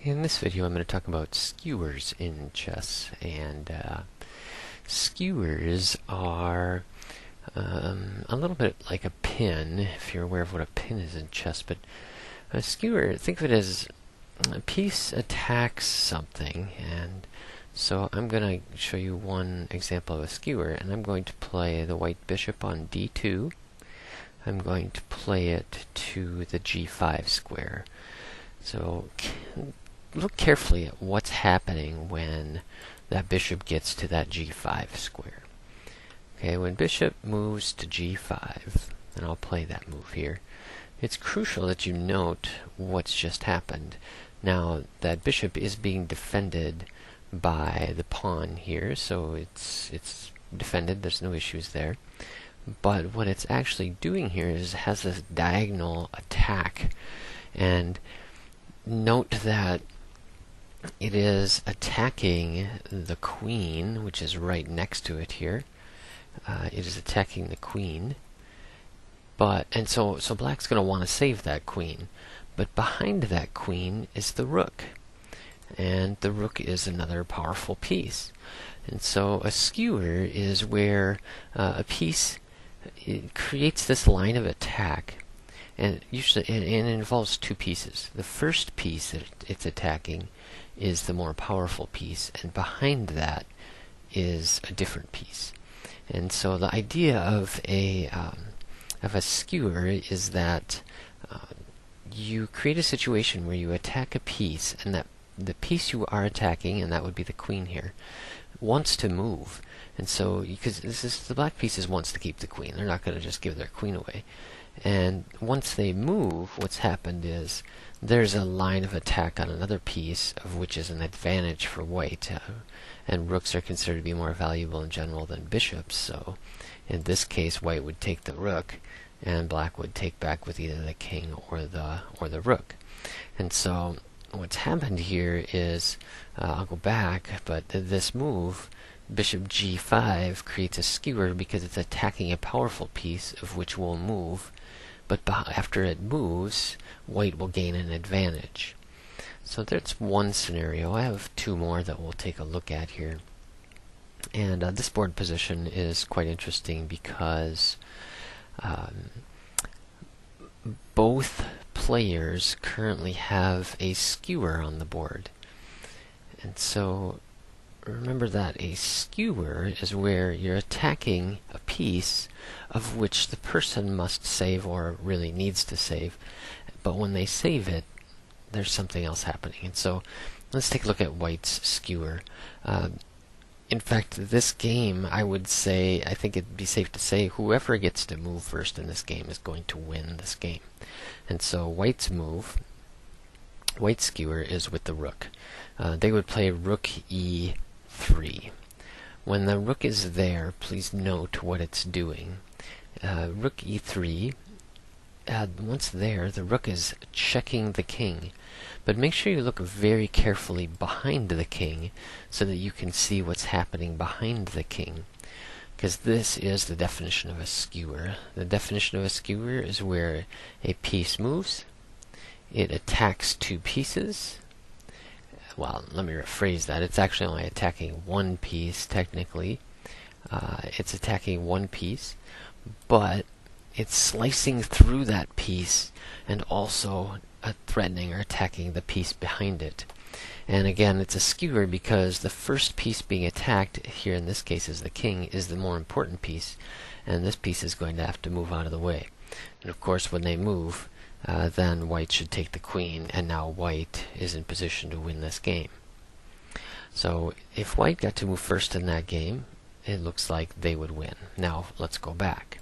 In this video I'm going to talk about skewers in chess, and skewers are a little bit like a pin, if you're aware of what a pin is in chess. But a skewer, think of it as a piece attacks something, and so I'm going to show you one example of a skewer, and I'm going to play the white bishop on d2. I'm going to play it to the g5 square. So look carefully at what's happening when that bishop gets to that g5 square. Okay, when bishop moves to g5, and I'll play that move here, it's crucial that you note what's just happened. Now, that bishop is being defended by the pawn here, so it's defended, there's no issues there. But what it's actually doing here is has this diagonal attack, and note that it is attacking the queen, which is right next to it here. It is attacking the queen, and so black's going to want to save that queen. But behind that queen is the rook, and the rook is another powerful piece. And so a skewer is where a piece creates this line of attack, and usually it involves two pieces. The first piece that it's attacking is the more powerful piece, and behind that is a different piece. And so the idea of a skewer is that you create a situation where you attack a piece, and that the piece you are attacking, and that would be the queen here, wants to move. And so, because the black pieces wants to keep the queen, they're not going to just give their queen away. And once they move, what's happened is there's a line of attack on another piece, of which is an advantage for white. And rooks are considered to be more valuable in general than bishops, so in this case white would take the rook, and black would take back with either the king or the rook. And so what's happened here is, I'll go back, but this move, bishop g5, creates a skewer because it's attacking a powerful piece of which will move, but after it moves, white will gain an advantage. So that's one scenario. I have two more that we'll take a look at here. And this board position is quite interesting because both players currently have a skewer on the board. And so remember that a skewer is where you're attacking a piece of which the person must save, or really needs to save. But when they save it, there's something else happening. And so let's take a look at white's skewer. In fact, this game, I think it'd be safe to say whoever gets to move first in this game is going to win this game. And so white's skewer is with the rook. They would play rook e3. When the rook is there, please note what it's doing. Rook e3, once there, the rook is checking the king. But make sure you look very carefully behind the king so that you can see what's happening behind the king. Because this is the definition of a skewer. The definition of a skewer is where a piece moves, it attacks two pieces. Well, let me rephrase that. It's actually only attacking one piece, technically. It's attacking one piece, but it's slicing through that piece and also threatening or attacking the piece behind it. And again, it's a skewer because the first piece being attacked, here in this case is the king, is the more important piece, and this piece is going to have to move out of the way. And of course, when they move, then white should take the queen, and now white is in position to win this game. So if white got to move first in that game, it looks like they would win. Now let's go back.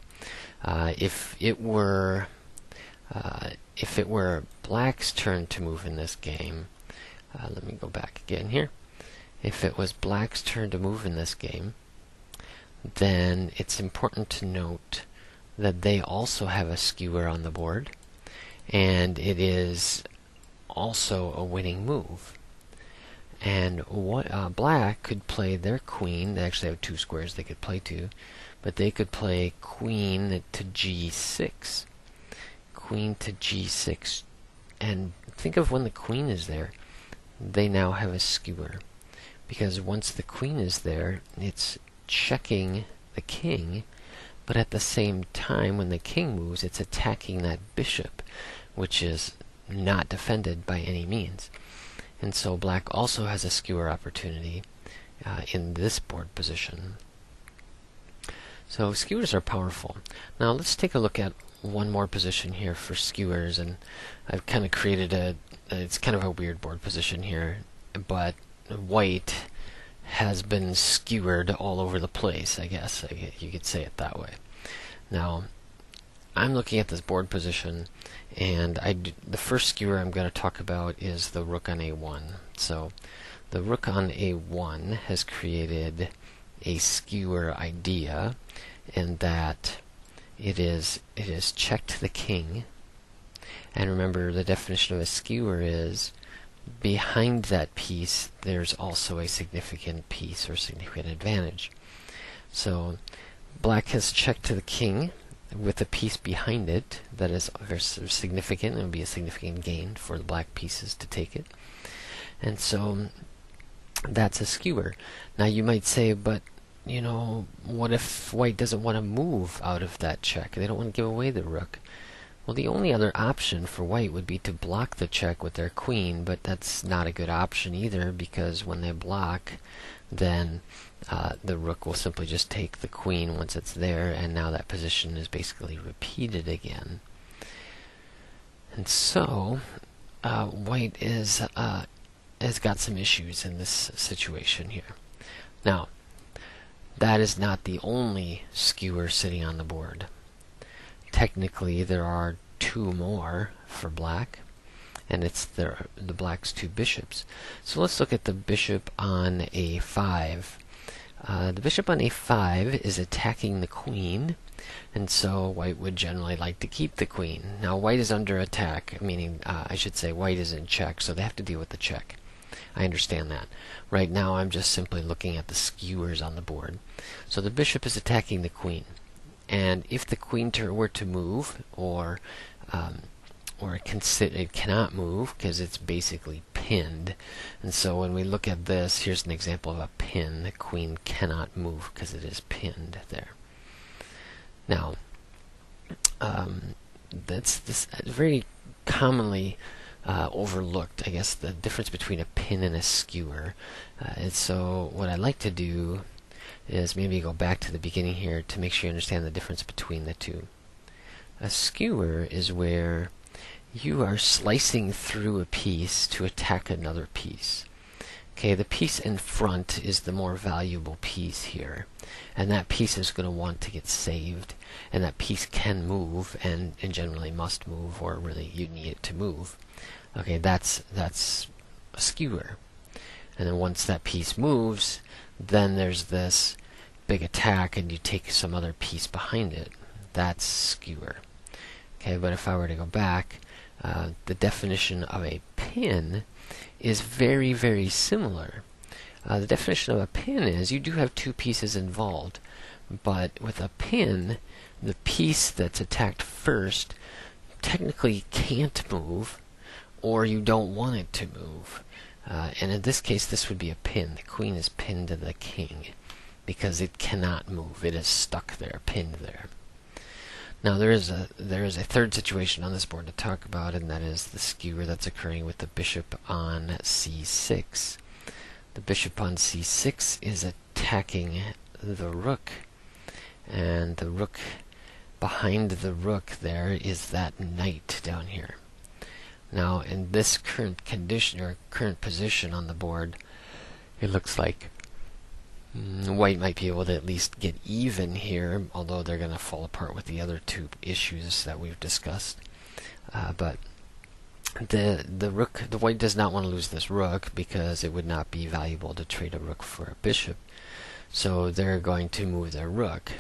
If it were black's turn to move in this game, let me go back again here. If it was black's turn to move in this game, then it's important to note that they also have a skewer on the board, and it is also a winning move. And what black could play their queen. They actually have two squares they could play to, but they could play queen to g6. Queen to g6. And think of when the queen is there. they now have a skewer. Because once the queen is there, it's checking the king, but at the same time, when the king moves, it's attacking that bishop, which is not defended by any means. And so black also has a skewer opportunity in this board position. So skewers are powerful. Now let's take a look at one more position here for skewers, and I've kind of created it's kind of a weird board position here, but white has been skewered all over the place, I guess. You could say it that way. Now, I'm looking at this board position, and the first skewer I'm going to talk about is the rook on a1. So, the rook on a1 has created a skewer idea, in that it is checked the king. And remember, the definition of a skewer is behind that piece there's also a significant piece or significant advantage. So black has checked to the king with a piece behind it that is very significant. It would be a significant gain for the black pieces to take it. And so that's a skewer. Now you might say, but you know, what if white doesn't want to move out of that check? They don't want to give away the rook. Well, the only other option for white would be to block the check with their queen, but that's not a good option either, because when they block, then the rook will simply just take the queen once it's there, and now that position is basically repeated again. And so, white has got some issues in this situation here. Now, that is not the only skewer sitting on the board. Technically, there are two more for black, and it's the black's two bishops. So let's look at the bishop on a5. The bishop on a5 is attacking the queen, and so white would generally like to keep the queen. Now white is under attack, meaning I should say white is in check, so they have to deal with the check. I understand that. Right now I'm just simply looking at the skewers on the board. So the bishop is attacking the queen. And if the queen were to move, or it cannot move because it's basically pinned. And so when we look at this, here's an example of a pin. The queen cannot move because it is pinned there. Now, that's very commonly overlooked, I guess, the difference between a pin and a skewer. And so what I'd like to do is maybe go back to the beginning here to make sure you understand the difference between the two. A skewer is where you are slicing through a piece to attack another piece. Okay, the piece in front is the more valuable piece here, and that piece is going to want to get saved, and that piece can move, and generally must move, or really you need it to move. Okay, that's a skewer. And then once that piece moves, then there's this big attack, and you take some other piece behind it. That's skewer. Okay, but if I were to go back, the definition of a pin is very, very similar. The definition of a pin is you do have two pieces involved, but with a pin, the piece that's attacked first technically can't move, or you don't want it to move. And in this case, this would be a pin. The queen is pinned to the king because it cannot move. It is stuck there, pinned there. Now there is a third situation on this board to talk about, and that is the skewer that's occurring with the bishop on c6. The bishop on c6 is attacking the rook, and the rook, behind the rook there is that knight down here. Now in this current condition, or current position on the board, it looks like white might be able to at least get even here, although they're going to fall apart with the other two issues that we've discussed. But the white does not want to lose this rook because it would not be valuable to trade a rook for a bishop. So they're going to move their rook.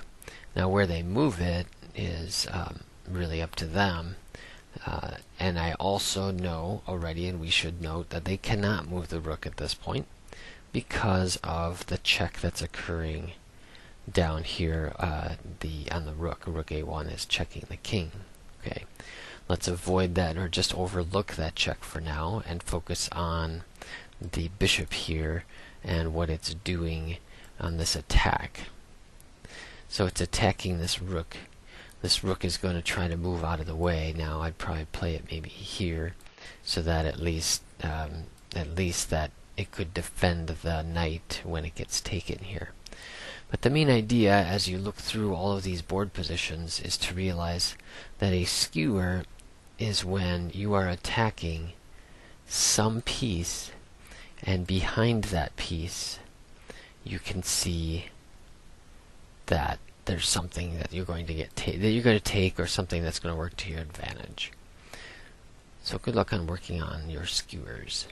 Now where they move it is really up to them. And I also know already, and we should note, that they cannot move the rook at this point because of the check that's occurring down here on the rook. Rook a1 is checking the king. Okay, let's avoid that, or just overlook that check for now and focus on the bishop here and what it's doing on this attack. So it's attacking this rook. This rook is going to try to move out of the way. Now I'd probably play it maybe here, so that at least that it could defend the knight when it gets taken here. But the main idea, as you look through all of these board positions, is to realize that a skewer is when you are attacking some piece, and behind that piece you can see that there's something that you're going to take, or something that's going to work to your advantage. So good luck on working on your skewers.